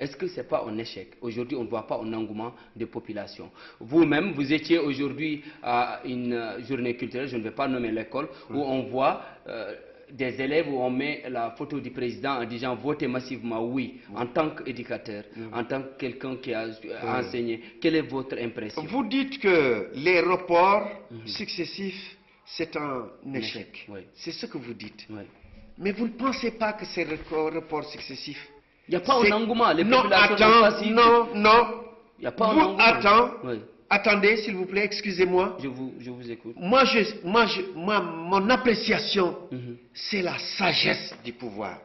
Speaker 1: Est-ce que ce n'est pas un échec? Aujourd'hui, on ne voit pas un engouement de population. Vous-même, vous étiez aujourd'hui à une journée culturelle, je ne vais pas nommer l'école, où on voit des élèves, où on met la photo du président en disant votez massivement oui, en tant qu'éducateur, en tant que quelqu'un qui a enseigné. Quelle est votre impression?
Speaker 2: Vous dites que les reports successifs, c'est un échec.
Speaker 1: Oui.
Speaker 2: C'est ce que vous dites.
Speaker 1: Oui.
Speaker 2: Mais vous ne pensez pas que ces reports successifs...
Speaker 1: Il n'y a pas un engouement. Les
Speaker 2: non, non.
Speaker 1: Il n'y a pas un engouement.
Speaker 2: Attendez, s'il vous plaît, excusez-moi.
Speaker 1: Je vous écoute.
Speaker 2: Mon appréciation, c'est la sagesse du pouvoir.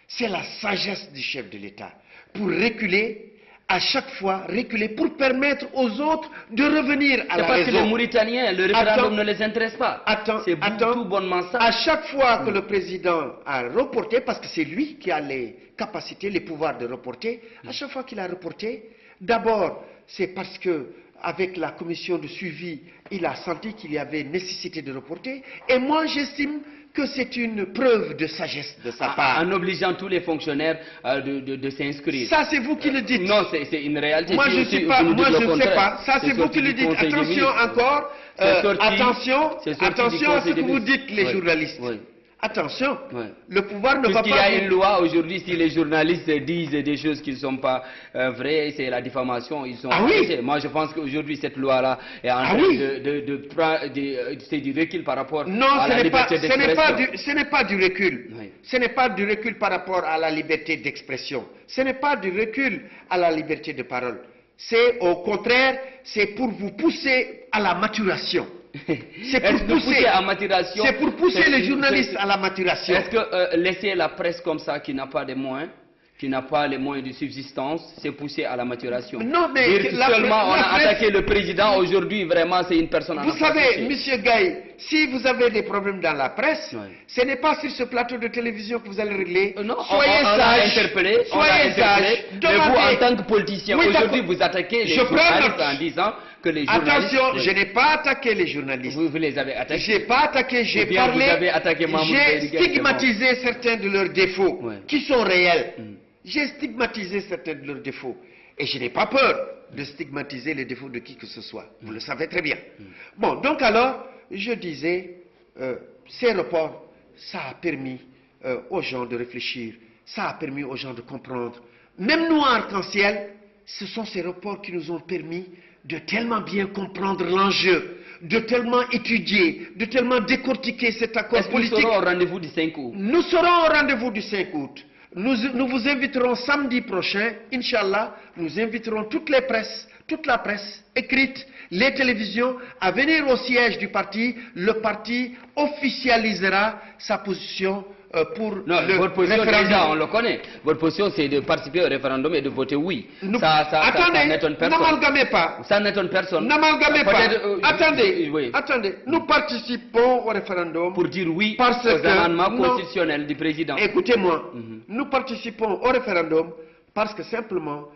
Speaker 2: C'est la sagesse du chef de l'État. Pour reculer, à chaque fois, reculer, pour permettre aux autres de revenir à la raison.
Speaker 1: Parce que les Mauritaniens, le référendum ne les intéresse pas. C'est tout bonnement ça.
Speaker 2: À chaque fois que le président a reporté, parce que c'est lui qui a les capacités, les pouvoirs de reporter, à chaque fois qu'il a reporté, d'abord, c'est parce que avec la commission de suivi, il a senti qu'il y avait nécessité de reporter. Et moi, j'estime que c'est une preuve de sagesse de sa part.
Speaker 1: En obligeant tous les fonctionnaires de s'inscrire.
Speaker 2: Ça, c'est vous qui le dites.
Speaker 1: Non, c'est une réalité.
Speaker 2: Moi, je ne sais pas. Ça, c'est vous qui le dites. Attention encore. Attention à ce que vous dites, les journalistes. Oui. Attention, le pouvoir ne va pas...
Speaker 1: Puisqu'il y a une loi aujourd'hui, si les journalistes disent des choses qui ne sont pas vraies, c'est la diffamation, ils sont arrêtés. Moi, je pense qu'aujourd'hui, cette loi-là est en train c'est du recul par rapport à la liberté d'expression.
Speaker 2: Ce n'est pas du recul. Ce n'est pas du recul par rapport à la liberté d'expression. Ce n'est pas du recul à la liberté de parole. C'est au contraire, c'est pour vous pousser à la maturation. C'est pour pousser les journalistes à la maturation.
Speaker 1: Est-ce que laisser la presse comme ça, qui n'a pas de moyens, qui n'a pas les moyens de subsistance, c'est pousser à la maturation?
Speaker 2: Non, mais
Speaker 1: seulement on a attaqué le président aujourd'hui, vraiment c'est une personne.
Speaker 2: Vous savez, Monsieur Gaye, si vous avez des problèmes dans la presse,
Speaker 1: Ouais.
Speaker 2: ce n'est pas sur ce plateau de télévision que vous allez régler.
Speaker 1: Non,
Speaker 2: soyez
Speaker 1: on a
Speaker 2: sage.
Speaker 1: interpellé,
Speaker 2: Soyez sage.
Speaker 1: mais vous, en tant que politicien,
Speaker 2: Oui,
Speaker 1: aujourd'hui,
Speaker 2: d'accord.
Speaker 1: vous attaquez les
Speaker 2: Je prends
Speaker 1: journalistes
Speaker 2: note.
Speaker 1: en disant que les journalistes...
Speaker 2: Attention,
Speaker 1: Oui.
Speaker 2: je n'ai pas attaqué les journalistes.
Speaker 1: Vous les avez attaqués.
Speaker 2: J'ai pas attaqué, j'ai
Speaker 1: Ou bien
Speaker 2: parlé,
Speaker 1: vous avez attaqué Mahmoud
Speaker 2: j'ai
Speaker 1: Belliga,
Speaker 2: stigmatisé certains de leurs défauts
Speaker 1: Ouais.
Speaker 2: qui sont réels. J'ai stigmatisé certains de leurs défauts. Et je n'ai pas peur de stigmatiser les défauts de qui que ce soit. Vous le savez très bien. Bon, donc alors, je disais, ces reports, ça a permis aux gens de réfléchir, ça a permis aux gens de comprendre. Même nous, en Arc-en-Ciel, ce sont ces reports qui nous ont permis de tellement bien comprendre l'enjeu, de tellement étudier, de tellement décortiquer cet accord
Speaker 1: Est-ce que nous
Speaker 2: politique.
Speaker 1: serons au rendez-vous du 5 août?
Speaker 2: Nous serons au rendez-vous du 5 août. Nous vous inviterons samedi prochain, Inch'Allah, nous inviterons toute la presse écrite, les télévisions, à venir au siège du parti. Le parti officialisera sa position pour
Speaker 1: Non,
Speaker 2: le
Speaker 1: votre position,
Speaker 2: référendum.
Speaker 1: déjà, on le connaît. Votre position, c'est de participer au référendum et de voter oui.
Speaker 2: Nous-
Speaker 1: Ça
Speaker 2: Attendez,
Speaker 1: n'étonne personne.
Speaker 2: n'amalgamez pas.
Speaker 1: Ça n'étonne personne.
Speaker 2: N'amalgamez pas.
Speaker 1: Peut-être,
Speaker 2: Attendez,
Speaker 1: oui.
Speaker 2: attendez. Nous participons au référendum.
Speaker 1: Pour dire oui
Speaker 2: Parce
Speaker 1: aux
Speaker 2: que-
Speaker 1: amendements
Speaker 2: non.
Speaker 1: constitutionnels du président.
Speaker 2: Écoutez-moi, nous participons au référendum parce que simplement,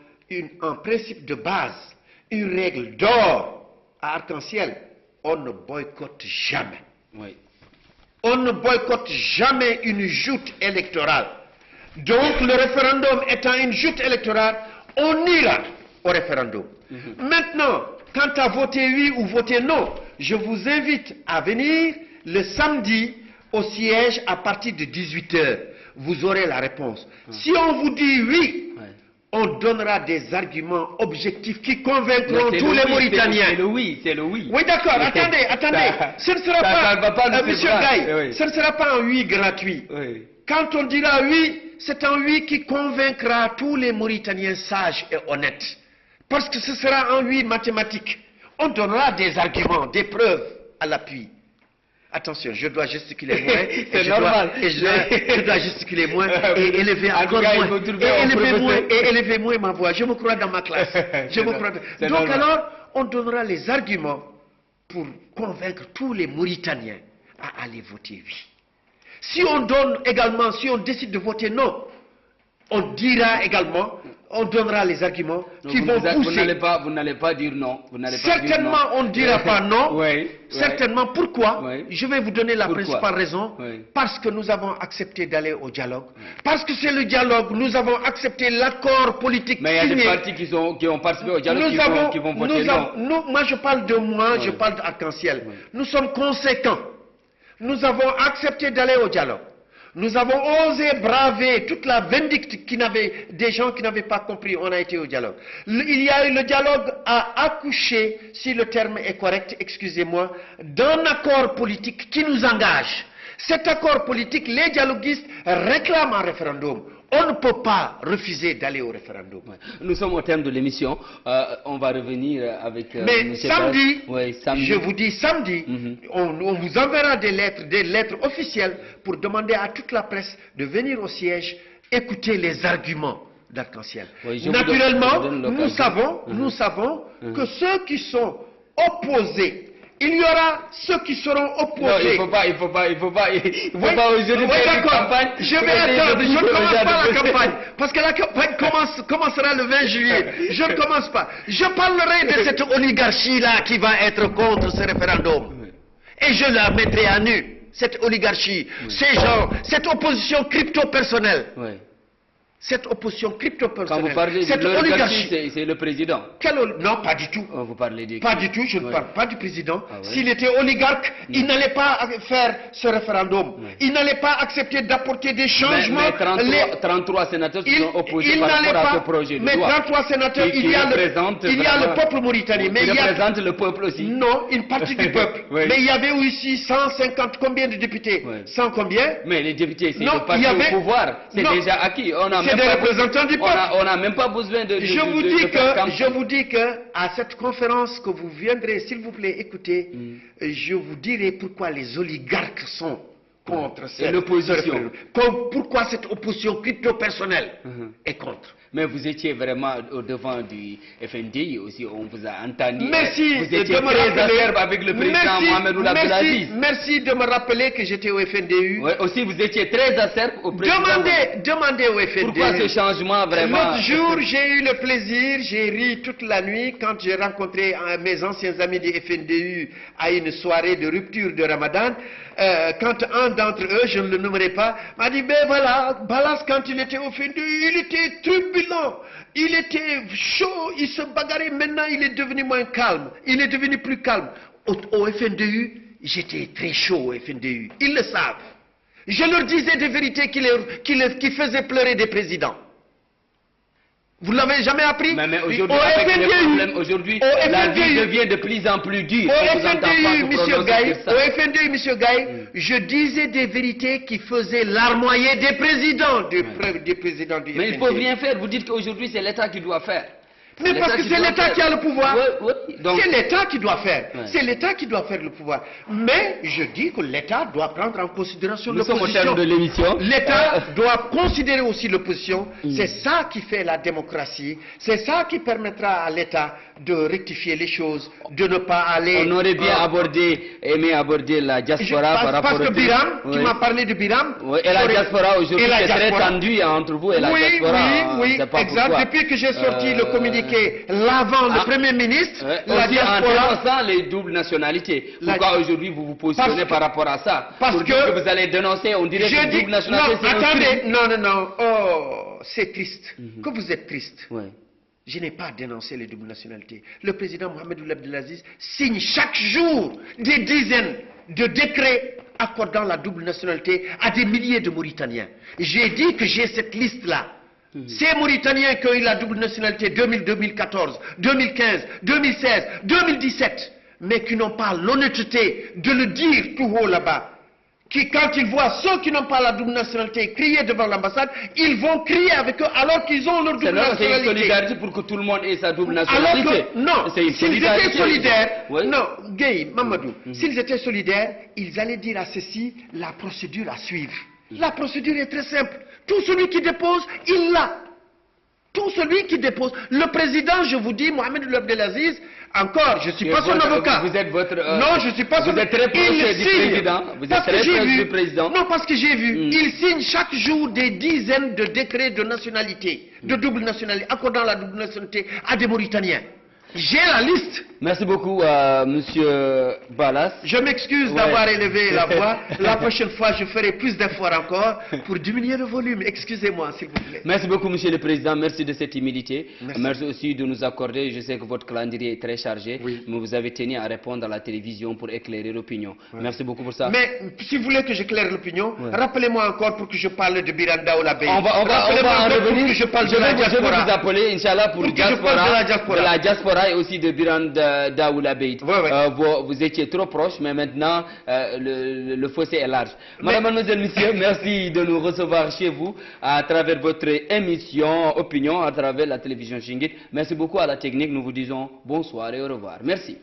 Speaker 2: un principe de base, une règle d'or à Arc-en-Ciel, on ne boycotte jamais.
Speaker 1: Oui.
Speaker 2: On ne boycotte jamais une joute électorale. Donc le référendum étant une joute électorale, on ira au référendum. Maintenant, quant à voter oui ou voter non, je vous invite à venir le samedi au siège à partir de 18 h. Vous aurez la réponse. Si on vous dit oui,
Speaker 1: Ouais.
Speaker 2: on donnera des arguments objectifs qui convaincront
Speaker 1: Mais c'est
Speaker 2: tous
Speaker 1: le
Speaker 2: les
Speaker 1: oui,
Speaker 2: Mauritaniens.
Speaker 1: C'est le oui, c'est le oui.
Speaker 2: Oui, d'accord,
Speaker 1: Mais
Speaker 2: attendez, attendez.
Speaker 1: ça-
Speaker 2: Ce ne sera
Speaker 1: ça va pas nous
Speaker 2: Monsieur
Speaker 1: séparer.
Speaker 2: Gaï,
Speaker 1: Oui.
Speaker 2: ce ne sera pas un oui gratuit.
Speaker 1: Oui.
Speaker 2: Quand on dira oui, c'est un oui qui convaincra tous les Mauritaniens sages et honnêtes. Parce que ce sera un oui mathématique. On donnera des arguments, des preuves à l'appui. Attention, je dois gesticuler moins.
Speaker 1: C'est normal.
Speaker 2: Je dois gesticuler moins et élever
Speaker 1: En tout
Speaker 2: encore
Speaker 1: cas, il
Speaker 2: moins.
Speaker 1: faut trouver un
Speaker 2: Et élever moins ma voix. Je me crois dans ma classe. Je me crois.
Speaker 1: c'est
Speaker 2: Donc
Speaker 1: normal.
Speaker 2: alors, on donnera les arguments pour convaincre tous les Mauritaniens à aller voter oui. Si on donne également, si on décide de voter non, on dira également, on donnera les arguments
Speaker 1: Donc,
Speaker 2: qui vont
Speaker 1: vous
Speaker 2: pousser.
Speaker 1: n'allez pas dire non. Vous n'allez pas dire non.
Speaker 2: Certainement, on ne dira pas non.
Speaker 1: Oui,
Speaker 2: Certainement. Pourquoi?
Speaker 1: Oui.
Speaker 2: Je vais vous donner la
Speaker 1: Pourquoi?
Speaker 2: principale raison.
Speaker 1: Oui.
Speaker 2: Parce que nous avons accepté d'aller au dialogue. Parce que c'est le dialogue. Nous avons accepté l'accord politique
Speaker 1: Mais il y a des
Speaker 2: signé.
Speaker 1: partis qui ont participé au dialogue qui vont voter
Speaker 2: nous
Speaker 1: non.
Speaker 2: avons- moi je parle de moi, je
Speaker 1: Oui.
Speaker 2: parle d'Arc-en-Ciel.
Speaker 1: Oui.
Speaker 2: Nous sommes conséquents. Nous avons accepté d'aller au dialogue. Nous avons osé braver toute la vindicte des gens qui n'avaient pas compris. On a été au dialogue. Il y a eu le dialogue à accoucher, si le terme est correct, excusez-moi, d'un accord politique qui nous engage. Cet accord politique, les dialoguistes réclament un référendum. On ne peut pas refuser d'aller au référendum.
Speaker 1: Ouais. Nous sommes au terme de l'émission. On va revenir avec.
Speaker 2: Mais
Speaker 1: Monsieur
Speaker 2: samedi,
Speaker 1: Perez. Oui, samedi.
Speaker 2: je vous dis samedi, on vous enverra des lettres officielles pour demander à toute la presse de venir au siège, écouter les arguments d'Arc-en-Ciel.
Speaker 1: Oui, je vous
Speaker 2: Naturellement,
Speaker 1: donne
Speaker 2: nous
Speaker 1: l'occasion.
Speaker 2: savons que ceux qui sont opposés, il y aura ceux qui seront
Speaker 1: Non,
Speaker 2: opposés.
Speaker 1: il faut pas
Speaker 2: Oui,
Speaker 1: aujourd'hui
Speaker 2: oui,
Speaker 1: faire une
Speaker 2: d'accord.
Speaker 1: campagne.
Speaker 2: Je
Speaker 1: pour
Speaker 2: vais
Speaker 1: essayer
Speaker 2: attendre,
Speaker 1: de
Speaker 2: je ne
Speaker 1: bouger
Speaker 2: commence
Speaker 1: les gens
Speaker 2: pas
Speaker 1: de-
Speaker 2: la campagne, parce que la campagne commencera le 20 juillet. Je ne commence pas. Je parlerai de cette oligarchie-là qui va être contre ce référendum. Et je la mettrai à nu, cette oligarchie, ces gens, cette opposition crypto-personnelle.
Speaker 1: Oui.
Speaker 2: Cette opposition
Speaker 1: Quand
Speaker 2: crypto-personnelle.
Speaker 1: vous parlez de
Speaker 2: cette
Speaker 1: l'oligarchie, c'est le président.
Speaker 2: Non, pas du tout.
Speaker 1: Vous parlez de
Speaker 2: Pas
Speaker 1: qui?
Speaker 2: du tout, je ne
Speaker 1: Oui.
Speaker 2: parle pas du président.
Speaker 1: Ah ouais.
Speaker 2: S'il était oligarque, il n'allait pas faire ce référendum.
Speaker 1: Ouais.
Speaker 2: Il n'allait pas accepter d'apporter des changements.
Speaker 1: Mais 33 sénateurs se sont opposés
Speaker 2: il
Speaker 1: par
Speaker 2: n'allait
Speaker 1: rapport à ce
Speaker 2: pas.
Speaker 1: projet de
Speaker 2: Mais
Speaker 1: loi.
Speaker 2: 33 sénateurs,
Speaker 1: Qui
Speaker 2: il y a
Speaker 1: représente
Speaker 2: le
Speaker 1: vraiment-
Speaker 2: peuple mauritanien. Mais
Speaker 1: Qui
Speaker 2: il y a,
Speaker 1: représente le peuple aussi.
Speaker 2: non, une partie du peuple.
Speaker 1: Oui.
Speaker 2: Mais il y avait aussi 150, combien de députés?
Speaker 1: Oui.
Speaker 2: 100 combien?
Speaker 1: Mais les députés, c'est
Speaker 2: Non,
Speaker 1: le parti
Speaker 2: il y avait-
Speaker 1: au pouvoir. C'est
Speaker 2: Non.
Speaker 1: déjà acquis. On a
Speaker 2: C'est
Speaker 1: même
Speaker 2: des
Speaker 1: pas-
Speaker 2: représentants du peuple.
Speaker 1: On n'a même pas besoin de
Speaker 2: Je vous
Speaker 1: faire
Speaker 2: dis que à cette conférence que vous viendrez, s'il vous plaît, écoutez, je vous dirai pourquoi les oligarques sont contre
Speaker 1: l'opposition.
Speaker 2: Pourquoi cette opposition crypto-personnelle est contre?
Speaker 1: Mais vous étiez vraiment au devant du FNDI aussi, on vous a entendu.
Speaker 2: Merci
Speaker 1: vous étiez très acerbe avec le président Mohamed Ould Abdelaziz.
Speaker 2: Merci de me rappeler que j'étais au FNDU.
Speaker 1: Oui, aussi vous étiez très acerbe au président.
Speaker 2: Demandez au FNDU.
Speaker 1: Pourquoi ce changement vraiment?
Speaker 2: L'autre jour, j'ai eu le plaisir, j'ai ri toute la nuit quand j'ai rencontré mes anciens amis du FNDU à une soirée de rupture de Ramadan. Quand un d'entre eux, je ne le nommerai pas, m'a dit, ben voilà, Balas, quand il était au FNDU, il était turbulent, il était chaud, il se bagarrait. Maintenant, il est devenu moins calme, il est devenu plus calme. Au FNDU, j'étais très chaud au FNDU, ils le savent. Je leur disais des vérités qui faisaient pleurer des présidents. Vous ne l'avez jamais appris?
Speaker 1: Mais aujourd'hui, avec les problèmes, aujourd'hui, la vie devient de plus en plus dure.
Speaker 2: Au FNDU, M. Gaye, je disais des vérités qui faisaient larmoyer des présidents, des présidents du FNDU.
Speaker 1: Mais il ne faut rien faire. Vous dites qu'aujourd'hui, c'est l'État qui doit faire.
Speaker 2: Mais parce que c'est l'État qui a le pouvoir.
Speaker 1: Oui,
Speaker 2: c'est l'État qui doit faire. C'est l'État qui doit faire le pouvoir. Mais je dis que l'État doit prendre en considération l'opposition.
Speaker 1: Nous sommes au terme de l'émission.
Speaker 2: L'État doit considérer aussi l'opposition. C'est ça qui fait la démocratie. C'est ça qui permettra à l'État de rectifier les choses, de ne pas aller...
Speaker 1: On aurait bien aimé aborder la diaspora par rapport
Speaker 2: parce que Biram, tu m'as parlé de Biram.
Speaker 1: Oui, et la diaspora aujourd'hui, c'est très tendu entre vous et la diaspora.
Speaker 2: Oui, exact. Depuis que j'ai sorti le communiqué l'avant le Premier ministre, la diaspora...
Speaker 1: En dénonçant les doubles nationalités, pourquoi aujourd'hui vous vous positionnez par rapport à ça? Parce que vous allez dénoncer, on dirait que double nationalité, c'est
Speaker 2: attendez, non. Oh, c'est triste. Que vous êtes triste.
Speaker 1: Oui.
Speaker 2: Je n'ai pas dénoncé les doubles nationalités. Le président Mohamed Ould Abdelaziz signe chaque jour des dizaines de décrets accordant la double nationalité à des milliers de Mauritaniens. J'ai dit que j'ai cette liste-là. Ces Mauritaniens qui ont eu la double nationalité 2014, 2015, 2016, 2017, mais qui n'ont pas l'honnêteté de le dire tout haut là-bas. Qui, quand ils voient ceux qui n'ont pas la double nationalité crier devant l'ambassade, ils vont crier avec eux alors qu'ils ont leur double nationalité.
Speaker 1: C'est une solidarité pour que tout le monde ait sa double nationalité.
Speaker 2: Alors que, non, s'ils étaient solidaires, non, Gueye, Mamadou, s'ils étaient solidaires, ils allaient dire à ceci la procédure à suivre. La procédure est très simple. Tout celui qui dépose, il l'a. Tout celui qui dépose. Le président, je vous dis, Mohamed Ould Abdelaziz, encore, je ne suis pas son avocat.
Speaker 1: Vous êtes votre...
Speaker 2: non, je ne suis pas son avocat.
Speaker 1: Vous êtes très proche du président. Vous êtes très proche du président.
Speaker 2: Non, parce que j'ai vu. Il signe chaque jour des dizaines de décrets de nationalité, de double nationalité, accordant la double nationalité à des Mauritaniens. J'ai la liste.
Speaker 1: Merci beaucoup, Monsieur Balas.
Speaker 2: Je m'excuse d'avoir élevé la voix. La prochaine fois, je ferai plus d'efforts encore pour diminuer le volume. Excusez-moi, s'il vous plaît.
Speaker 1: Merci beaucoup, Monsieur le Président. Merci de cette humilité. Merci aussi de nous accorder. Je sais que votre calendrier est très chargé, mais vous avez tenu à répondre à la télévision pour éclairer l'opinion. Merci beaucoup pour ça.
Speaker 2: Mais si vous voulez que j'éclaire l'opinion, rappelez-moi encore pour que je parle de Biram Daoulabey.
Speaker 1: On va en revenir.
Speaker 2: Je vais
Speaker 1: vous appeler, Inch'Allah, pour de la diaspora et aussi de Biram Daoulabey. Vous étiez trop proche, mais maintenant le fossé est large. Madame, mademoiselle, messieurs, merci de nous recevoir chez vous à travers votre émission Opinion, à travers la télévision Chingit. Merci beaucoup à la technique. Nous vous disons bonsoir et au revoir. Merci.